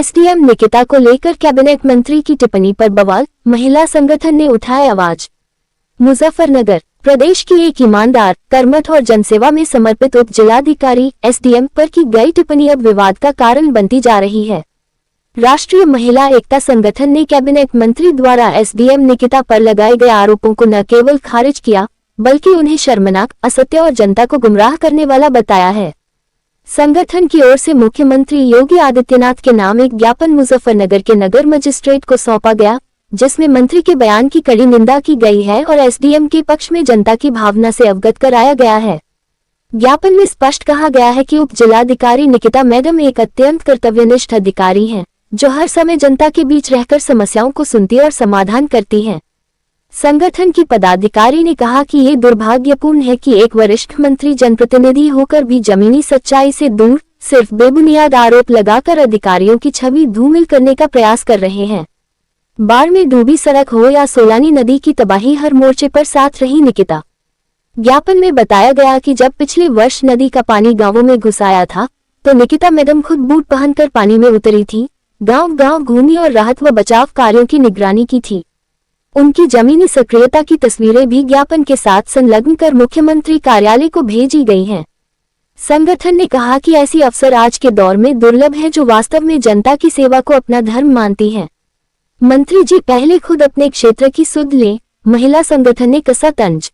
SDM Nikita को लेकर cabinet मंत्री की टिप्पणी पर बवाल, महिला संगठन ने उठाए आवाज। मुजफ्फरनगर प्रदेश की एक ईमानदार, कर्मठ और जनसेवा में समर्पित उप जिलाधिकारी एसडीएम पर की गई टिप्पणी अब विवाद का कारण बनती जा रही है। राष्ट्रीय महिला एकता संगठन ने कैबिनेट मंत्री द्वारा एसडीएम निकिता पर लगाए गए आरोपों को न केवल खारिज किया, बल्कि उन्हें शर्मनाक, असत्य और जनता को गुमराह करने वाला बताया है। संगठन की ओर से मुख्यमंत्री योगी आदित्यनाथ के नाम एक ज्ञापन मुजफ्फरनगर के नगर मजिस्ट्रेट को सौंपा गया, जिसमें मंत्री के बयान की कड़ी निंदा की गई है और एसडीएम के पक्ष में जनता की भावना से अवगत कराया गया है। ज्ञापन में स्पष्ट कहा गया है कि उप जिलाधिकारी निकिता मैडम एक अत्यंत कर्तव्यनिष्ठ अधिकारी हैं, जो हर समय जनता के बीच रहकर समस्याओं को सुनती और समाधान करती हैं। संगठन की पदाधिकारी ने कहा कि ये दुर्भाग्यपूर्ण है कि एक वरिष्ठ मंत्री जनप्रतिनिधि होकर भी जमीनी सच्चाई से दूर सिर्फ बेबुनियाद आरोप लगाकर अधिकारियों की छवि धूमिल करने का प्रयास कर रहे हैं। बाढ़ में डूबी सड़क हो या सोलानी नदी की तबाही, हर मोर्चे पर साथ रही निकिता। ज्ञापन में बताया गया कि जब पिछले वर्ष नदी का पानी गांवों में घुस आया था, तो निकिता मैडम खुद बूट पहनकर पानी में उतरी थी, गांव-गांव घूमी और राहत व बचाव कार्यों की निगरानी की थी। उनकी जमीनी सक्रियता की तस्वीरें भी ज्ञापन के साथ संलग्न कर मुख्यमंत्री कार्यालय को भेजी गई हैं। संगठन ने कहा कि ऐसी अफसर आज के दौर में दुर्लभ है जो वास्तव में जनता की सेवा को अपना धर्म मानती हैं। मंत्री जी पहले खुद अपने क्षेत्र की सुध लें, महिला संगठन ने कसा तंज।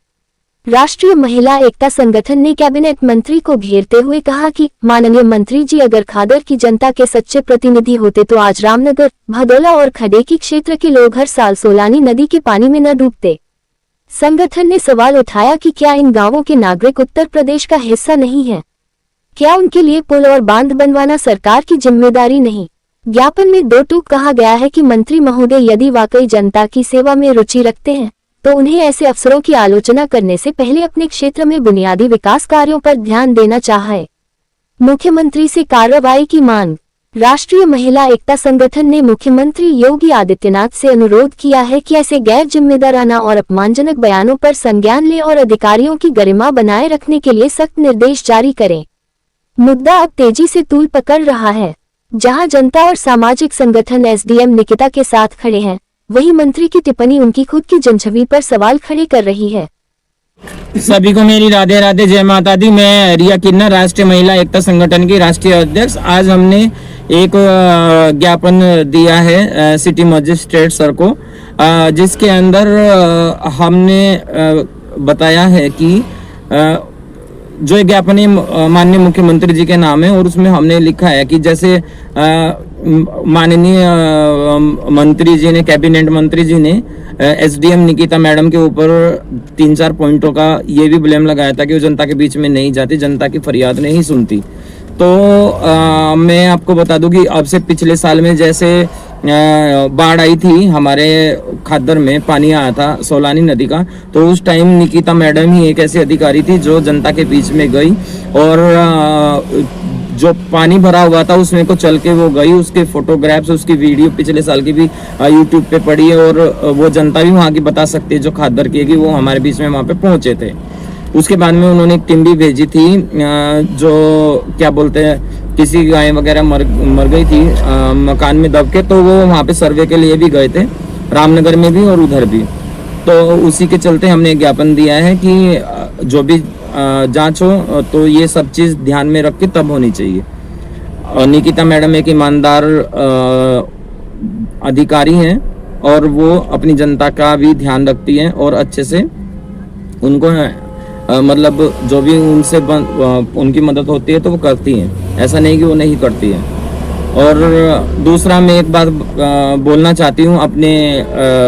राष्ट्रीय महिला एकता संगठन ने कैबिनेट मंत्री को घेरते हुए कहा कि माननीय मंत्री जी, अगर खादर की जनता के सच्चे प्रतिनिधि होते तो आज रामनगर, भदोला और खडेकी क्षेत्र के लोग हर साल सोलानी नदी के पानी में न डूबते। संगठन ने सवाल उठाया कि क्या इन गांवों के नागरिक उत्तर प्रदेश का हिस्सा नहीं है? क्या उनके लिए पुल और बांध बनवाना सरकार की जिम्मेदारी नहीं? ज्ञापन में दो टूक कहा गया है कि मंत्री महोदय यदि वाकई जनता की सेवा में रुचि रखते हैं, तो उन्हें ऐसे अफसरों की आलोचना करने से पहले अपने क्षेत्र में बुनियादी विकास कार्यों पर ध्यान देना चाहिए। मुख्यमंत्री से कार्रवाई की मांग। राष्ट्रीय महिला एकता संगठन ने मुख्यमंत्री योगी आदित्यनाथ से अनुरोध किया है कि ऐसे गैर जिम्मेदाराना और अपमानजनक बयानों पर संज्ञान लें और अधिकारियों की गरिमा बनाए रखने के लिए सख्त निर्देश जारी करें। मुद्दा अब तेजी से तूल पकड़ रहा है। जहां जनता और सामाजिक संगठन एसडीएम निकिता के साथ खड़े हैं, वही मंत्री की टिप्पणी उनकी खुद की जनछवि पर सवाल खड़े कर रही है। सभी को मेरी राधे राधे, जय माता दी। मैं रिया किन्नर, राष्ट्रीय महिला एकता संगठन की राष्ट्रीय अध्यक्ष। आज हमने एक ज्ञापन दिया है सिटी मजिस्ट्रेट सर को, जिसके अंदर हमने बताया है कि जो ज्ञापन माननीय मुख्यमंत्री जी के नाम है, और उसमें हमने लिखा है कि जैसे माननीय मंत्री जी ने, कैबिनेट मंत्री जी ने एसडीएम निकिता मैडम के ऊपर 3-4 पॉइंटों का ये भी ब्लेम लगाया था कि वो जनता के बीच में नहीं जाती, जनता की फरियाद नहीं सुनती। तो मैं आपको बता दूं कि अब से पिछले साल में जैसे बाढ़ आई थी, हमारे खादर में पानी आया था सोलानी नदी का, तो उस टाइम निकिता मैडम ही एक ऐसी अधिकारी थी जो जनता के बीच में गई और जो पानी भरा हुआ था उसमें को चल के वो गई। उसके फोटोग्राफ्स, उसकी वीडियो पिछले साल की भी यूट्यूब पे पड़ी है, और वो जनता भी वहाँ की बता सकती है जो खादर की है कि वो हमारे बीच में वहाँ पे पहुंचे थे। उसके बाद में उन्होंने एक टीम भी भेजी थी, जो क्या बोलते हैं, किसी गाय वगैरह मर गई थी मकान में दब के, तो वो वहाँ पे सर्वे के लिए भी गए थे, रामनगर में भी और उधर भी। तो उसी के चलते हमने एक ज्ञापन दिया है कि जो भी जांच हो तो ये सब चीज़ ध्यान में रख के तब होनी चाहिए। और निकिता मैडम एक ईमानदार अधिकारी हैं और वो अपनी जनता का भी ध्यान रखती हैं और अच्छे से उनको मतलब जो भी उनसे उनकी मदद होती है तो वो करती हैं, ऐसा नहीं कि वो नहीं करती हैं। और दूसरा मैं एक बात बोलना चाहती हूँ अपने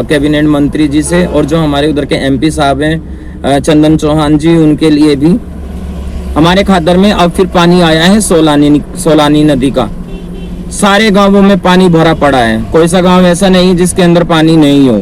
कैबिनेट मंत्री जी से, और जो हमारे उधर के एमपी साहब हैं चंदन चौहान जी, उनके लिए भी। हमारे खादर में अब फिर पानी आया है सोलानी नदी का, सारे गांवों में पानी भरा पड़ा है, कोई सा गांव ऐसा नहीं जिसके अंदर पानी नहीं हो।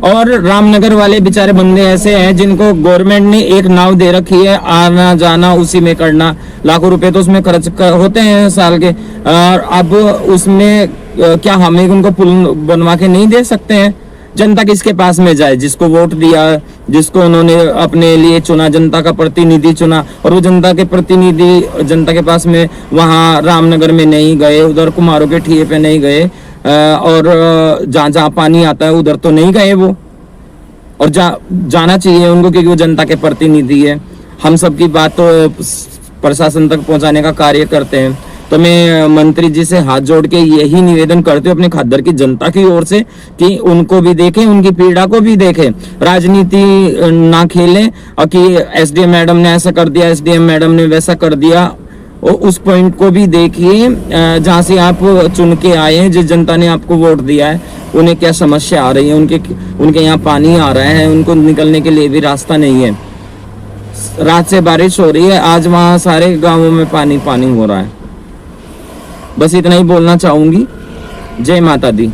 और रामनगर वाले बेचारे बंदे ऐसे हैं जिनको गवर्नमेंट ने एक नाव दे रखी है, आना जाना उसी में करना, लाखों रुपए तो उसमें खर्च होते हैं साल के, और अब उसमें क्या हम उनको पुल बनवा के नहीं दे सकते हैं? जनता किसके पास में जाए? जिसको वोट दिया जिसको उन्होंने अपने लिए चुना, जनता का प्रतिनिधि चुना, और वो जनता के प्रतिनिधि जनता के पास में वहाँ रामनगर में नहीं गए, उधर कुमारों के ठिए पे नहीं गए, और जहाँ जहाँ पानी आता है उधर तो नहीं गए वो, और जाना चाहिए उनको, क्योंकि वो जनता के प्रतिनिधि है। हम सबकी बात तो प्रशासन तक पहुंचाने का कार्य करते हैं। तो मैं मंत्री जी से हाथ जोड़ के यही निवेदन करते हूँ अपने खद्दर की जनता की ओर से कि उनको भी देखें, उनकी पीड़ा को भी देखें, राजनीति ना खेलें, और कि एसडीएम मैडम ने ऐसा कर दिया, एसडीएम मैडम ने वैसा कर दिया, और उस पॉइंट को भी देखिए जहाँ से आप चुन के आए हैं, जिस जनता ने आपको वोट दिया है, उन्हें क्या समस्या आ रही है, उनके यहाँ पानी आ रहा है, उनको निकलने के लिए भी रास्ता नहीं है। रात से बारिश हो रही है, आज वहाँ सारे गांवों में पानी पानी हो रहा है। बस इतना ही बोलना चाहूंगी। जय माता दी।